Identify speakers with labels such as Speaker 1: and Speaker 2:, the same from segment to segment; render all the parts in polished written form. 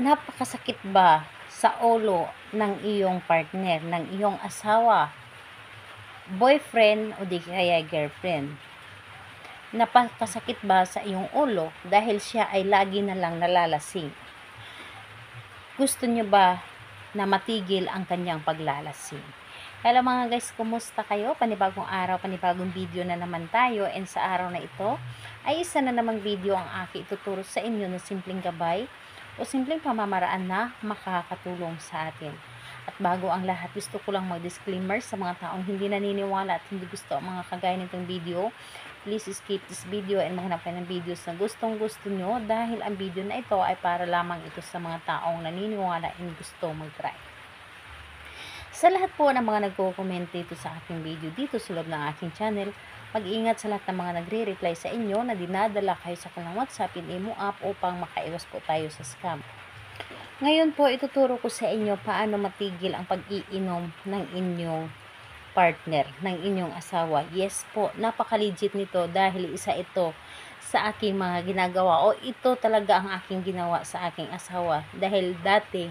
Speaker 1: Napakasakit ba sa ulo ng iyong partner, ng iyong asawa, boyfriend o di kaya girlfriend? Napakasakit ba sa iyong ulo dahil siya ay lagi na lang nalalasing? Gusto niyo ba na matigil ang kanyang paglalasing? Hello mga guys, kumusta kayo? Panibagong araw, panibagong video na naman tayo, and sa araw na ito ay isa na namang video ang aking ituturo sa inyo na simpleng gabay o simpleng pamamaraan na makakatulong sa atin. At bago ang lahat, gusto ko lang mag-disclaimer sa mga taong hindi naniniwala at hindi gusto ang mga kagaya nitong video. Please skip this video and maghanap kayo ng videos na gustong gusto nyo, dahil ang video na ito ay para lamang ito sa mga taong naniniwala and gusto mag-try. Sa lahat po ng mga nagko-comment dito sa aking video dito sa loob ng aking channel, mag-ingat sa lahat ng mga nagre-reply sa inyo na dinadala kayo sa kanilang WhatsApp and Imo app upang makaiwas po tayo sa scam. Ngayon po, ituturo ko sa inyo paano matigil ang pag-iinom ng inyong partner, ng inyong asawa. Yes po, napaka-legit nito dahil isa ito sa aking mga ginagawa, o ito talaga ang aking ginawa sa aking asawa, dahil dati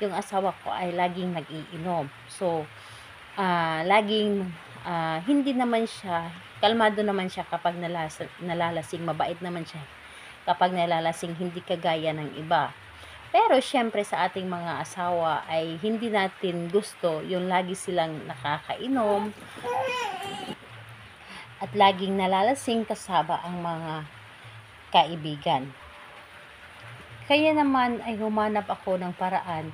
Speaker 1: yung asawa ko ay laging nag-iinom. So, hindi naman siya, kalmado naman siya kapag nalalasing, mabait naman siya kapag nalalasing, hindi kagaya ng iba. Pero syempre sa ating mga asawa ay hindi natin gusto yung lagi silang nakakainom at laging nalalasing kasama ang mga kaibigan. Kaya naman ay humanap ako ng paraan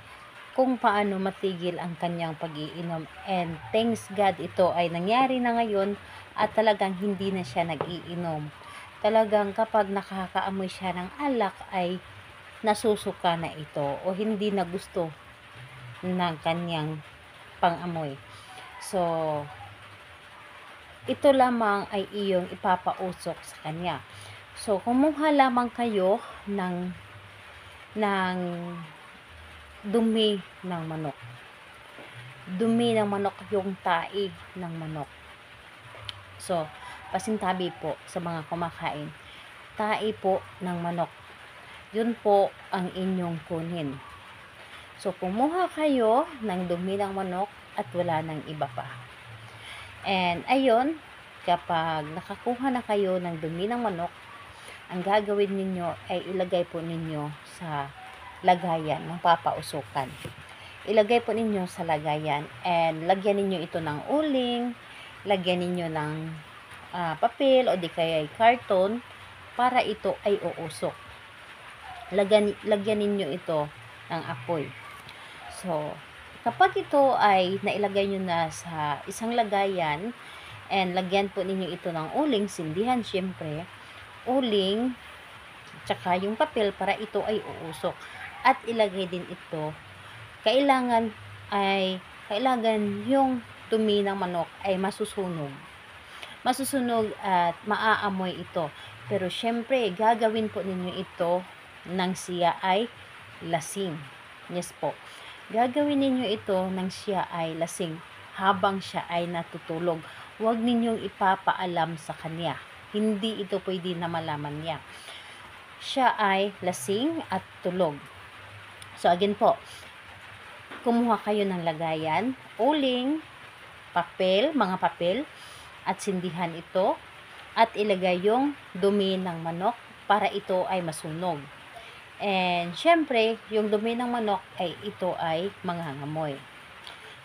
Speaker 1: kung paano matigil ang kanyang pag-iinom, and thanks God ito ay nangyari na ngayon at talagang hindi na siya nag-iinom. Talagang kapag nakakaamoy siya ng alak ay nasusuka na ito o hindi na gusto ng kanyang pang-amoy. So, ito lamang ay iyong ipapausok sa kanya. So, kumuha lamang kayo ng dumi ng manok. Dumi ng manok, yung tae ng manok. So, pasintabi po sa mga kumakain. Tae po ng manok. Yun po ang inyong kunin. So, kumuha kayo ng dumi ng manok at wala ng iba pa. And, ayun, kapag nakakuha na kayo ng dumi ng manok, ang gagawin ninyo ay ilagay po ninyo sa lagayan ng papausukan. Ilagay po ninyo sa lagayan and lagyan ninyo ito ng uling, lagyan ninyo ng papel o di kaya karton para ito ay uusok. Lagyan ninyo ito ng apoy. So, kapag ito ay nailagay nyo na sa isang lagayan, and lagyan po ninyo ito ng uling, sindihan syempre, uling, tsaka yung papel para ito ay uusok. At ilagay din ito, kailangan yung dumi ng manok ay masusunog. Masusunog at maaamoy ito. Pero syempre, gagawin po ninyo ito nang siya ay lasing. Yes po. Gagawin ninyo ito nang siya ay lasing habang siya ay natutulog. Huwag ninyong ipapaalam sa kanya. Hindi ito pwede na malaman niya. Siya ay lasing at tulog. So again po, kumuha kayo ng lagayan, uling, papel, mga papel, at sindihan ito at ilagay yung dumi ng manok para ito ay masunog. And syempre, yung dumi ng manok ay ito ay mangangamoy.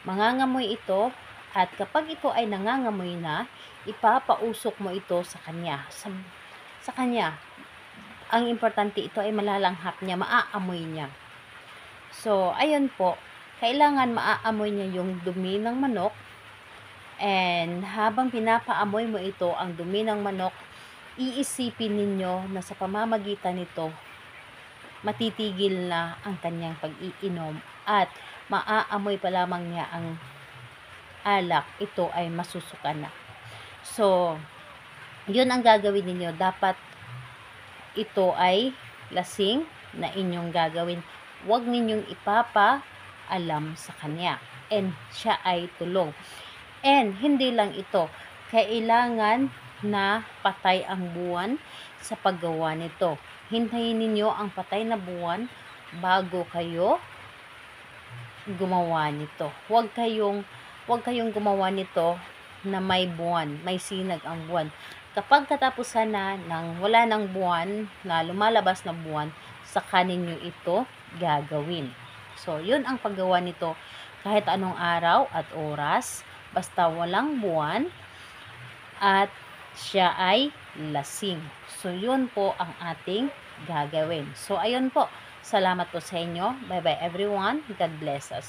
Speaker 1: Mangangamoy ito, at kapag ito ay nangangamoy na, ipapausok mo ito sa kanya. Sa kanya. Ang importante, ito ay malalanghap niya, maaamoy niya. So, ayun po, kailangan maaamoy niya yung dumi ng manok, and habang pinapaamoy mo ito, ang dumi ng manok, iisipin ninyo na sa pamamagitan nito, matitigil na ang kanyang pag-iinom at maaamoy pa lamang niya ang alak, ito ay masusuka na. So, yun ang gagawin ninyo. Dapat ito ay lasing na inyong gagawin. Huwag ninyong ipapaalam sa kanya. And siya ay tulog. And hindi lang ito. Kailangan na patay ang buwan sa paggawa nito. Hintayin ninyo ang patay na buwan bago kayo gumawa nito. Huwag kayong gumawa nito na may buwan, may sinag ang buwan. Kapag katapusan na ng wala ng buwan, na lumalabas na buwan, saka ninyo ito gagawin. So, yun ang paggawa nito kahit anong araw at oras, basta walang buwan at siya ay lasing. So, yun po ang ating gagawin. So, ayun po. Salamat po sa inyo. Bye-bye everyone. God bless us.